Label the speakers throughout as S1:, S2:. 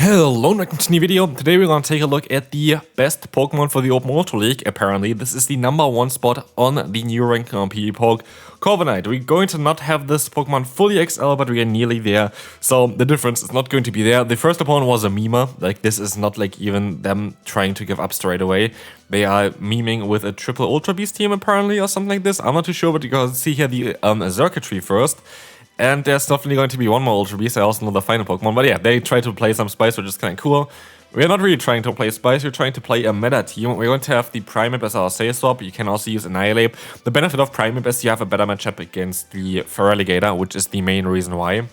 S1: Hello and welcome to a new video. Today we're going to take a look at the best Pokemon for the Open Ultra League. Apparently, this is the #1 spot on the new ranking on PvPoke. Corviknight. We're going to not have this Pokemon fully XL, but we are nearly there. So the difference is not going to be there. The first opponent was a memer. Like, this is not like even them trying to give up straight away. They are memeing with a triple Ultra Beast team apparently or something like this. I'm not too sure, but you can see here the Zygarde first. And there's definitely going to be one more Ultra Beast. I also know the final Pokemon. But yeah, they try to play some Spice, which is kind of cool. We're not really trying to play Spice, we're trying to play a meta team. We're going to have the Primeape as our Sail Swap. You can also use Annihilate. The benefit of Primeape is you have a better matchup against the Feraligatr, which is the main reason why.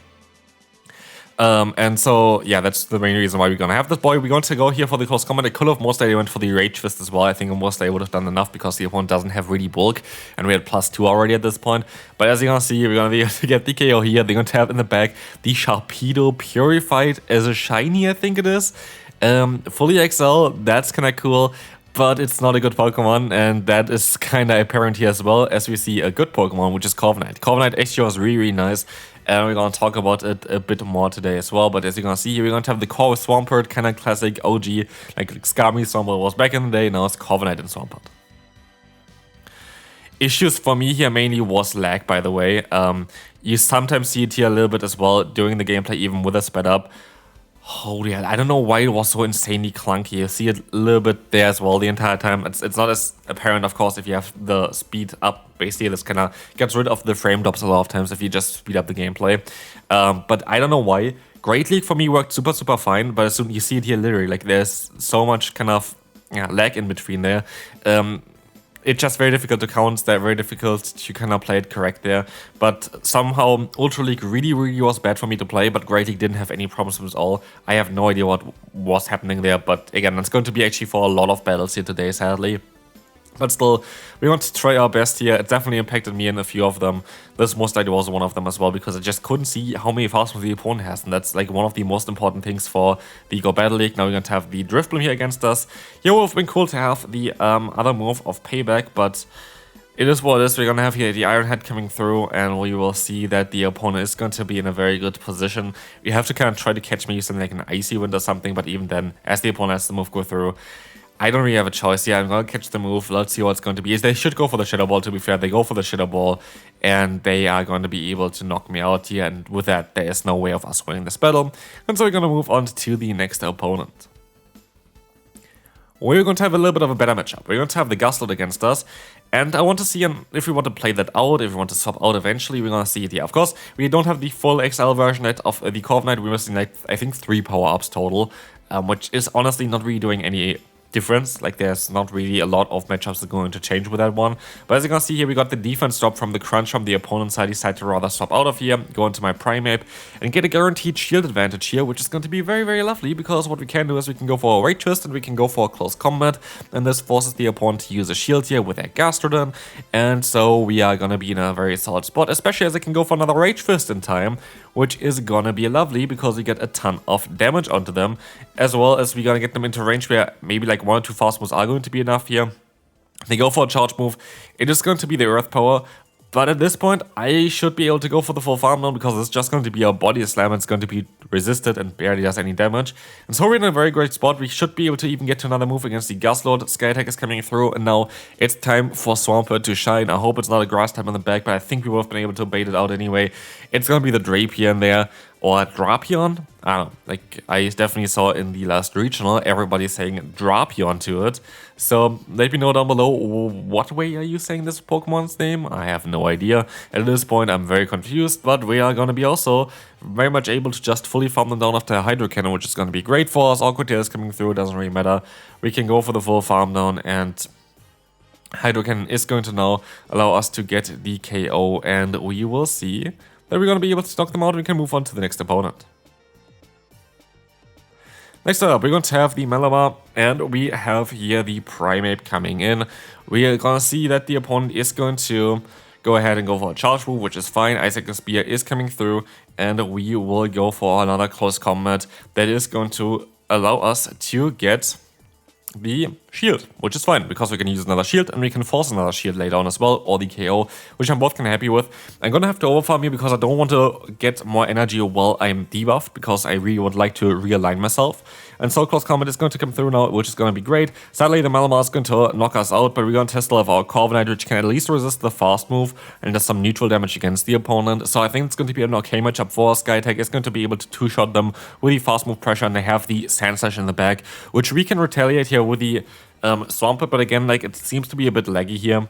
S1: And so, yeah, that's the main reason why we're going to have this boy. We're going to go here for the close combat. I could have most likely went for the Rage Fist as well. I think most likely would have done enough because the opponent doesn't have really bulk. And we had +2 already at this point. But as you're going to see, we're going to be able to get the KO here. They're going to have in the back the Sharpedo Purified as a shiny, I think it is. Fully XL, that's kind of cool. But it's not a good Pokemon, and that is kind of apparent here as well, as we see a good Pokemon, which is Corviknight. Corviknight actually was really, really nice, and we're going to talk about it a bit more today as well. But as you're going to see here, we're going to have the core with Swampert, kind of classic OG, like Skami Swampert was back in the day, now it's Corviknight and Swampert. Issues for me here mainly was lag, by the way. You sometimes see it here a little bit as well during the gameplay, even with a sped up. Holy hell, I don't know why it was so insanely clunky. You see it a little bit there as well the entire time. It's not as apparent, of course, if you have the speed up. Basically, this kind of gets rid of the frame drops a lot of times if you just speed up the gameplay. But I don't know why. Great League for me worked super, super fine, but as soon as you see it here literally, like there's so much kind of lag in between there. It's just very difficult to count, they're very difficult to kind of play it correct there. But somehow Ultra League really, really was bad for me to play, but Great League didn't have any problems at all. I have no idea what was happening there, but again, that's going to be actually for a lot of battles here today, sadly. But still, we want to try our best here. It definitely impacted me in a few of them. This most likely was one of them as well, because I just couldn't see how many fast moves the opponent has. And that's like one of the most important things for the Go Battle League. Now we're going to have the Drifblim here against us. Here would have been cool to have the other move of Payback, but it is what it is. We're going to have here the Iron Head coming through, and we will see that the opponent is going to be in a very good position. We have to kind of try to catch maybe something like an Icy Wind or something, but even then, as the opponent has the move go through, I don't really have a choice. Yeah, I'm going to catch the move. Let's see what it's going to be. They should go for the Shadow Ball, to be fair. They go for the Shadow Ball, and they are going to be able to knock me out here. And with that, there is no way of us winning this battle. And so we're going to move on to the next opponent. We're going to have a little bit of a better matchup. We're going to have the Gastrodon against us. And I want to see if we want to play that out, if we want to swap out eventually, we're going to see it here. Of course, we don't have the full XL version yet of the Corviknight. We're missing, like, I think 3 power-ups total, which is honestly not really doing any difference. Like, there's not really a lot of matchups that are going to change with that one. But as you can see here, we got the defense drop from the crunch from the opponent's side. I decided to rather swap out of here, go into my Primeape, and get a guaranteed shield advantage here, which is going to be very, very lovely, because what we can do is we can go for a Rage Twist and we can go for a close combat, and this forces the opponent to use a shield here with their Gastrodon, and so we are going to be in a very solid spot, especially as I can go for another Rage Fist in time, which is going to be lovely because we get a ton of damage onto them, as well as we're going to get them into range where maybe like 1 or 2 fast moves are going to be enough here. They go for a charge move. It is going to be the Earth Power, but at this point, I should be able to go for the full farm down because it's just going to be a body slam. It's going to be resisted and barely does any damage. And so we're in a very great spot. We should be able to even get to another move against the Gastrodon. Sky Attack is coming through, and now it's time for Swampert to shine. I hope it's not a Grass type on the back, but I think we would have been able to bait it out anyway. It's going to be the Drapion there, or Drapion. I don't know, like I definitely saw in the last regional, everybody saying Drapion to it. So let me know down below, what way are you saying this Pokemon's name? I have no idea. At this point, I'm very confused, but we are going to be also very much able to just fully farm them down after a Hydro Cannon, which is going to be great for us. Awkward Tail is coming through, doesn't really matter. We can go for the full farm down, and Hydro Cannon is going to now allow us to get the KO, and we will see that we're going to be able to knock them out and we can move on to the next opponent. Next up, we're going to have the Malamar, and we have here the Primeape coming in. We are going to see that the opponent is going to go ahead and go for a charge move, which is fine. Icicle Spear is coming through, and we will go for another close combat that is going to allow us to get the shield, which is fine, because we can use another shield and we can force another shield later on as well, or the KO, which I'm both kind of happy with. I'm gonna have to overfarm here because I don't want to get more energy while I'm debuffed, because I really would like to realign myself. And so close combat is going to come through now, which is going to be great. Sadly, the Malamar is going to knock us out, but we're going to test still have our Corviknight, which can at least resist the fast move and does some neutral damage against the opponent. So I think it's going to be an okay matchup for us. Skytech is going to be able to two-shot them with the fast move pressure, and they have the Sand Slash in the back, which we can retaliate here with the Swampert, but again, like, it seems to be a bit laggy here.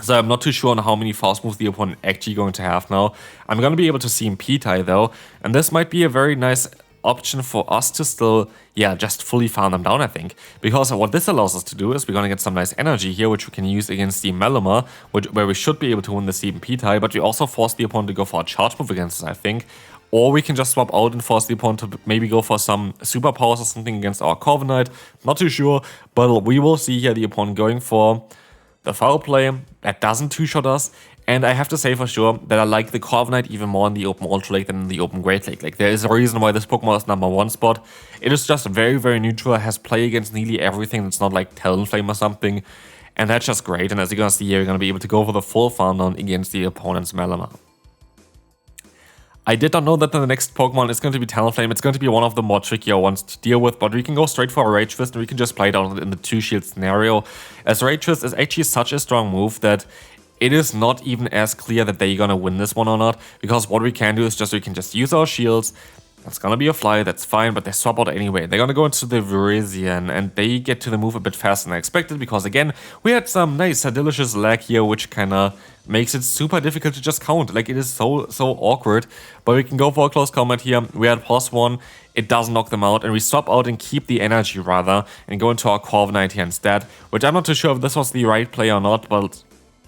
S1: So I'm not too sure on how many fast moves the opponent actually going to have now. I'm going to be able to see him P-tie though, and this might be a very nice option for us to still, yeah, just fully farm them down, I think. Because what this allows us to do is we're going to get some nice energy here, which we can use against the Malamar, where we should be able to win the Steven P-tie, but we also force the opponent to go for a charge move against us, I think. Or we can just swap out and force the opponent to maybe go for some superpowers or something against our Corviknight. Not too sure, but we will see here the opponent going for the foul play. That doesn't two-shot us. And I have to say for sure that I like the Corviknight even more in the open Ultra Lake than in the open Great Lake. Like, there is a reason why this Pokemon is #1 spot. It is just very, very neutral. It has play against nearly everything that's not like Talonflame or something. And that's just great. And as you're going to see here, you're going to be able to go for the full farm down against the opponent's Malamar. I did not know that the next Pokemon is going to be Talonflame. It's going to be one of the more trickier ones to deal with, but we can go straight for a Rage Fist and we can just play down in the two-shield scenario. As Rage Fist is actually such a strong move that it is not even as clear that they're gonna win this one or not, because what we can do is we can just use our shields. That's gonna be a fly, that's fine, but they swap out anyway. They're gonna go into the Virizion, and they get to the move a bit faster than I expected, because again, we had some nice, delicious lag here, which kinda makes it super difficult to just count. Like, it is so awkward, but we can go for a close combat here. We had +1, it doesn't knock them out, and we swap out and keep the energy rather, and go into our Corviknight here instead, which I'm not too sure if this was the right play or not, but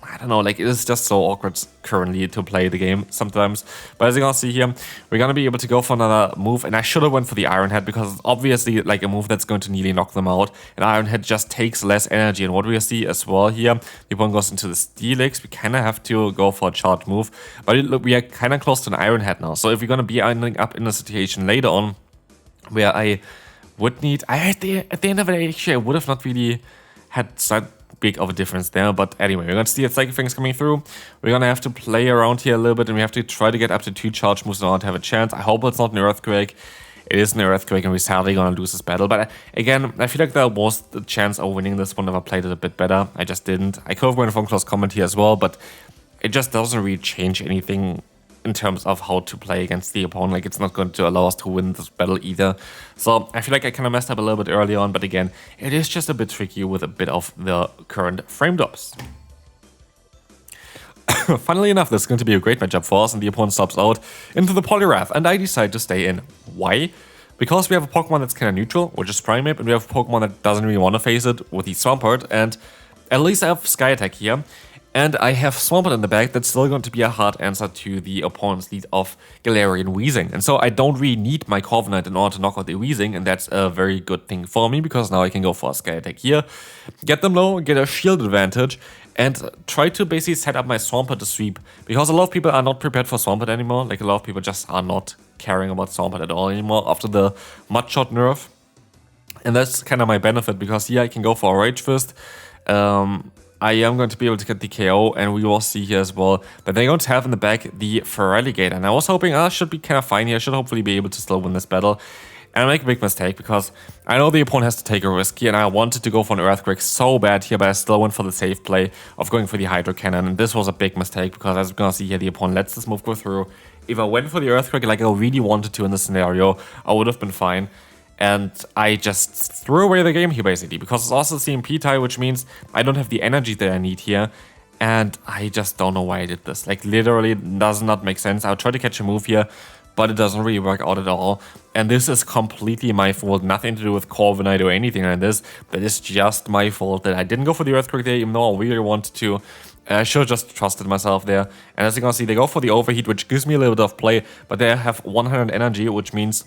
S1: I don't know, like, it is just so awkward currently to play the game sometimes. But as you can see here, we're going to be able to go for another move. And I should have went for the Iron Head, because it's obviously like a move that's going to nearly knock them out. And Iron Head just takes less energy. And what we see as well here, the opponent goes into the Steelix. We kind of have to go for a charge move. But look, we are kind of close to an Iron Head now. So if we're going to be ending up in a situation later on where I would need... at the end of the day, actually, I would have not really had such big of a difference there, but anyway, we're gonna see Psychic Fangs coming through. We're gonna have to play around here a little bit, and we have to try to get up to 2 charge moves in order to have a chance. I hope it's not an Earthquake. It is an Earthquake, and we're sadly gonna lose this battle. But again, I feel like there was the chance of winning this one if I played it a bit better. I just didn't. I could have went from close combat here as well, but it just doesn't really change anything in terms of how to play against the opponent. Like, it's not going to allow us to win this battle either. So I feel like I kind of messed up a little bit early on, but again, it is just a bit tricky with a bit of the current frame drops. Funnily enough, this is going to be a great matchup for us, and the opponent stops out into the Poliwrath, and I decide to stay in. Why? Because we have a Pokemon that's kind of neutral, which is Primeape, and we have a Pokemon that doesn't really want to face it with the Swampert, and at least I have Sky Attack here. And I have Swampert in the back that's still going to be a hard answer to the opponent's lead of Galarian Weezing. And so I don't really need my Corviknight in order to knock out the Weezing, and that's a very good thing for me, because now I can go for a Sky Attack here, get them low, get a shield advantage, and try to basically set up my Swampert to sweep. Because a lot of people are not prepared for Swampert anymore. Like, a lot of people just are not caring about Swampert at all anymore after the Mudshot nerf. And that's kind of my benefit, because here I can go for a Rage Fist. I am going to be able to get the KO, and we will see here as well that they're going to have in the back the Feraligatr. And I was hoping I should be kind of fine here. I should hopefully be able to still win this battle. And I make a big mistake, because I know the opponent has to take a risk here, and I wanted to go for an Earthquake so bad here, but I still went for the safe play of going for the Hydro Cannon. And this was a big mistake, because as we're going to see here, the opponent lets this move go through. If I went for the Earthquake like I really wanted to in this scenario, I would have been fine. And I just threw away the game here, basically, because it's also CMP tie, which means I don't have the energy that I need here. And I just don't know why I did this. Like, literally, it does not make sense. I'll try to catch a move here, but it doesn't really work out at all. And this is completely my fault. Nothing to do with Corviknight or anything like this. That is just my fault that I didn't go for the Earthquake there, even though I really wanted to. I should have just trusted myself there. And as you can see, they go for the Overheat, which gives me a little bit of play. But they have 100 energy, which means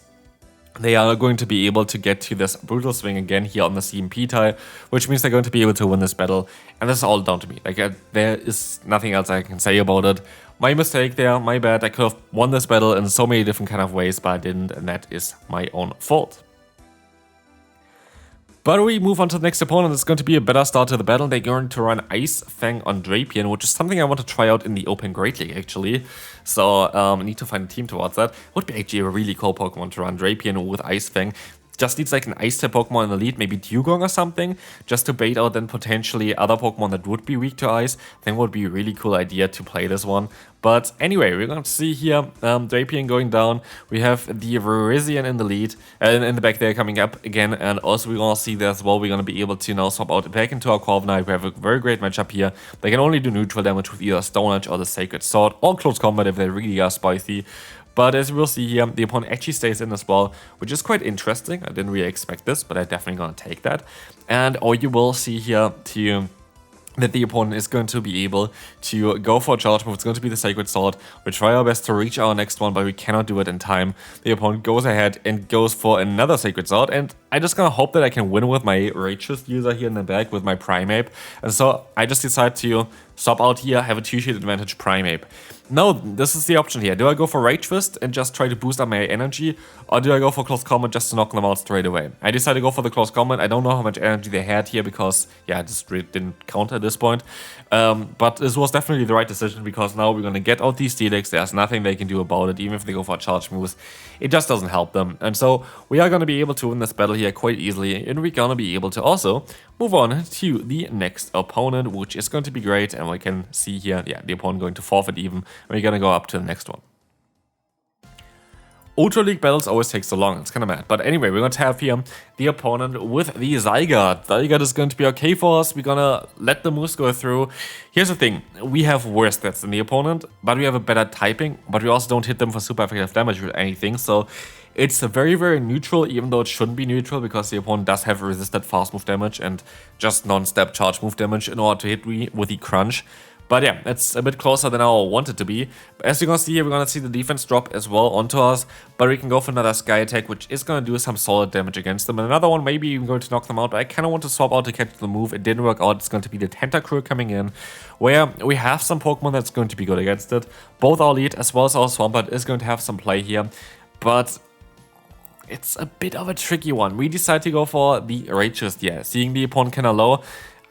S1: they are going to be able to get to this Brutal Swing again here on the CMP tile, which means they're going to be able to win this battle. And this is all down to me. Like, there is nothing else I can say about it. My mistake there, my bad. I could have won this battle in so many different kind of ways, but I didn't, and that is my own fault. But we move on to the next opponent. It's going to be a better start to the battle. They're going to run Ice Fang on Drapion, which is something I want to try out in the Open Great League, actually. So I need to find a team towards that. Would be actually a really cool Pokemon to run Drapion with Ice Fang. Just needs like an Ice-type Pokemon in the lead, maybe Dugong or something, just to bait out then potentially other Pokemon that would be weak to Ice. I think would be a really cool idea to play this one. But anyway, we're going to see here Drapion going down. We have the Virizion in the lead, and in the back there coming up again. And also we're going to see there as well, we're going to be able to now swap out back into our Corviknight. We have a very great matchup here. They can only do neutral damage with either Stone Edge or the Sacred Sword, or close combat if they really are spicy. But as we will see here, the opponent actually stays in as well, which is quite interesting. I didn't really expect this, but I'm definitely going to take that. And or you will see here that the opponent is going to be able to go for a charge move. It's going to be the Sacred Sword. We try our best to reach our next one, but we cannot do it in time. The opponent goes ahead and goes for another Sacred Sword, and I just gonna hope that I can win with my Rachus user here in the back with my Primeape. And so I just decide to swap out here, have a 2-shade advantage Primeape. Now, this is the option here. Do I go for Rage Fist and just try to boost up my energy, or do I go for Close Combat just to knock them out straight away? I decided to go for the Close Combat. I don't know how much energy they had here because, yeah, I just really didn't count at this point. But this was definitely the right decision because now we're going to get out these Steelix. There's nothing they can do about it, even if they go for charge moves. It just doesn't help them. And so we are going to be able to win this battle here quite easily, and we're going to be able to also move on to the next opponent, which is going to be great. And we can see here, yeah, the opponent going to forfeit even. We're gonna go up to the next one. Ultra League battles always take so long, it's kinda mad. But anyway, we're going to have here the opponent with the Zygarde. Zygarde is going to be okay for us. We're gonna let the moves go through. Here's the thing, we have worse stats than the opponent, but we have a better typing, but we also don't hit them for super effective damage or anything. So it's a very, very neutral, even though it shouldn't be neutral because the opponent does have resisted fast move damage and just non-step charge move damage in order to hit me with the crunch. But yeah, it's a bit closer than I want it to be. But as you're gonna see here, we're gonna see the defense drop as well onto us. But we can go for another Sky Attack, which is gonna do some solid damage against them. And another one, maybe even going to knock them out. But I kinda want to swap out to catch the move. It didn't work out. It's going to be the Tentacruel coming in, where we have some Pokemon that's going to be good against it. Both our lead as well as our Swampert is going to have some play here. But it's a bit of a tricky one. We decide to go for the Rachus, yeah. Seeing the opponent kinda low,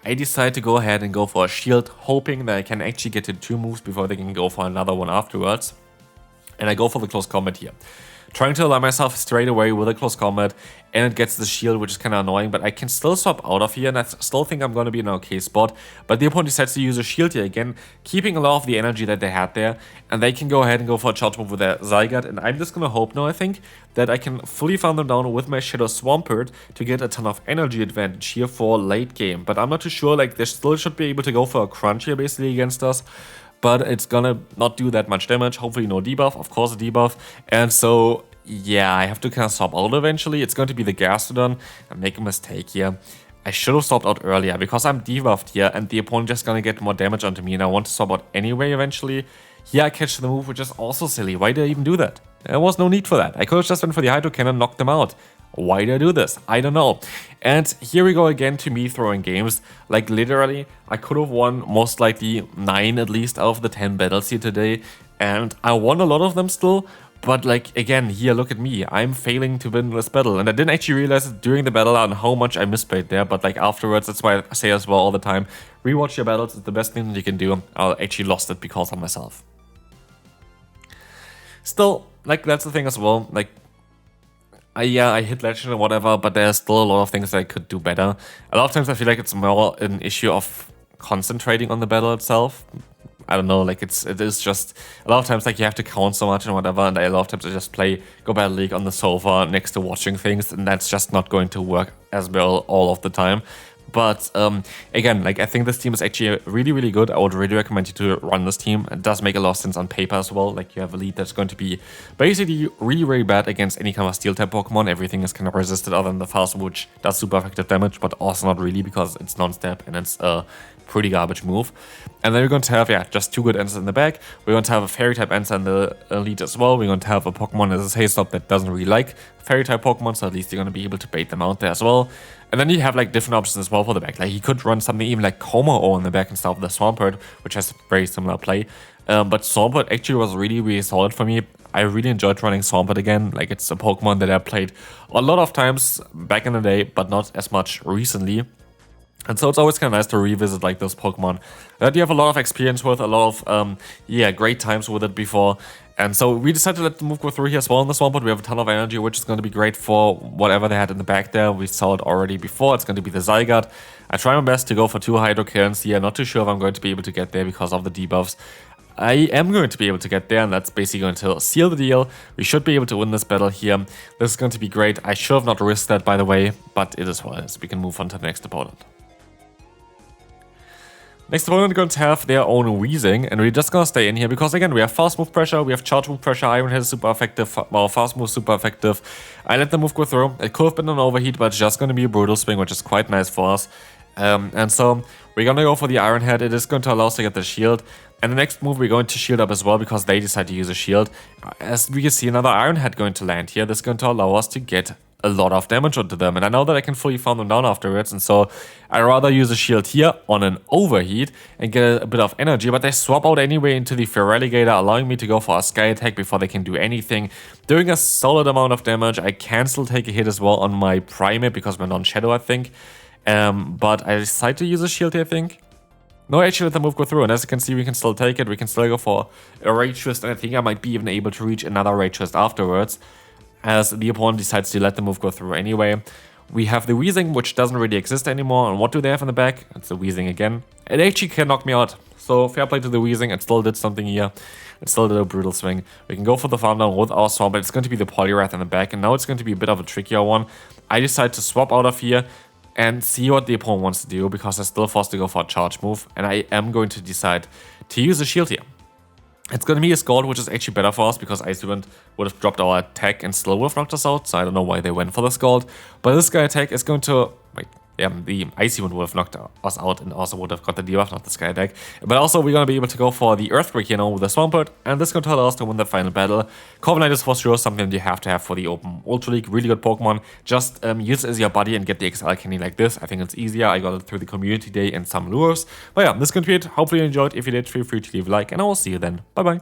S1: I decide to go ahead and go for a shield, hoping that I can actually get to 2 moves before they can go for another one afterwards. And I go for the close combat here. Trying to align myself straight away with a close combat, and it gets the shield, which is kind of annoying, but I can still swap out of here, and I still think I'm going to be in an okay spot. But the opponent decides to use a shield here again, keeping a lot of the energy that they had there, and they can go ahead and go for a charge move with their Zygarde, and I'm just going to hope now, I think, that I can fully farm them down with my Shadow Swampert to get a ton of energy advantage here for late game. But I'm not too sure, like, they still should be able to go for a crunch here, basically, against us. But it's gonna not do that much damage, hopefully no debuff, of course a debuff, and so, yeah, I have to kind of swap out eventually. It's going to be the Gastrodon. I make a mistake here. I should have swapped out earlier, because I'm debuffed here, and the opponent just gonna get more damage onto me, and I want to swap out anyway eventually. Here I catch the move, which is also silly. Why did I even do that? There was no need for that. I could have just went for the Hydro Cannon and knocked them out. Why did I do this? I don't know. And here we go again to me throwing games. Like literally, I could have won most likely 9 at least out of the 10 battles here today. And I won a lot of them still. But like, again, here, look at me. I'm failing to win this battle. And I didn't actually realize it during the battle on how much I misplayed there. But like afterwards, that's why I say as well all the time. Rewatch your battles. It's the best thing that you can do. I actually lost it because of myself. Still, like, that's the thing as well. Like, I hit legend or whatever, but there's still a lot of things that I could do better. A lot of times I feel like it's more an issue of concentrating on the battle itself. I don't know, like it is just a lot of times like you have to count so much and whatever, and a lot of times I just go Battle League on the sofa next to watching things, and that's just not going to work as well all of the time. But again, like I think this team is actually really, really good. I would really recommend you to run this team. It does make a lot of sense on paper as well. Like you have a lead that's going to be basically really, really bad against any kind of steel type Pokemon. Everything is kind of resisted other than the fast, which does super effective damage, but also not really because it's non-step and it's a pretty garbage move. And then we're going to have, yeah, just 2 good answers in the back. We're going to have a fairy type answer in the lead as well. We're going to have a Pokemon that is Haystop that doesn't really like fairy type Pokemon, so at least you're going to be able to bait them out there as well. And then you have like different options as well for the back. Like you could run something even like Kommo-o in the back instead of the Swampert, which has very similar play. But Swampert actually was really, really solid for me. I really enjoyed running Swampert again. Like, it's a Pokemon that I played a lot of times back in the day, but not as much recently. And so it's always kind of nice to revisit like those Pokemon that you have a lot of experience with, a lot of, great times with it before. And so we decided to let the move go through here as well in the Swampert. We have a ton of energy, which is going to be great for whatever they had in the back there. We saw it already before. It's going to be the Zygarde. I try my best to go for 2 Hydro Kills here. Not too sure if I'm going to be able to get there because of the debuffs. I am going to be able to get there, and that's basically going to seal the deal. We should be able to win this battle here. This is going to be great. I should have not risked that, by the way, but it is what it is. We can move on to the next opponent. Next opponent is going to have their own Weezing, and we're just going to stay in here because, again, we have fast move pressure, we have charge move pressure, Iron Head is super effective, our fast move is super effective. I let the move go through. It could have been an overheat, but it's just going to be a brutal swing, which is quite nice for us. And so we're going to go for the Iron Head. It is going to allow us to get the shield. And the next move, we're going to shield up as well because they decide to use a shield. As we can see, another Iron Head going to land here. This is going to allow us to get a lot of damage onto them, and I know that I can fully farm them down afterwards, and so I rather use a shield here on an overheat and get a bit of energy, but they swap out anyway into the Feraligatr, allowing me to go for a Sky Attack before they can do anything, doing a solid amount of damage. I can still take a hit as well on my Primate because we're non-Shadow, I think, but I decide to use a shield here, I think. No, actually let the move go through, and as you can see, we can still take it, we can still go for a Rage Twist, and I think I might be even able to reach another Rage Twist afterwards, as the opponent decides to let the move go through anyway. We have the Weezing, which doesn't really exist anymore, and what do they have in the back? It's the Weezing again. It actually can knock me out, so fair play to the Weezing. It still did something here. It still did a brutal swing. We can go for the farm down with our Swamp, but it's going to be the Poliwrath in the back, and now it's going to be a bit of a trickier one. I decide to swap out of here and see what the opponent wants to do, because they're still forced to go for a charge move, and I am going to decide to use a shield here. It's going to be a Scald, which is actually better for us because Icy Wind would have dropped our attack and still would have knocked us out, so I don't know why they went for the Scald. But this Sky Attack is going to... Wait, the Icy Wind would have knocked us out and also would have got the debuff, not the Sky Attack. But also we're going to be able to go for the Earthquake here now with the Swampert, and this is going to allow us to win the final battle. Corviknight is for sure something that you have to have for the Open Ultra League. Really good Pokemon. Just use it as your buddy and get the XL candy like this. I think it's easier. I got it through the community day and some lures. But yeah, this is going to be it. Hopefully you enjoyed. If you did, feel free to leave a like, and I will see you then. Bye bye.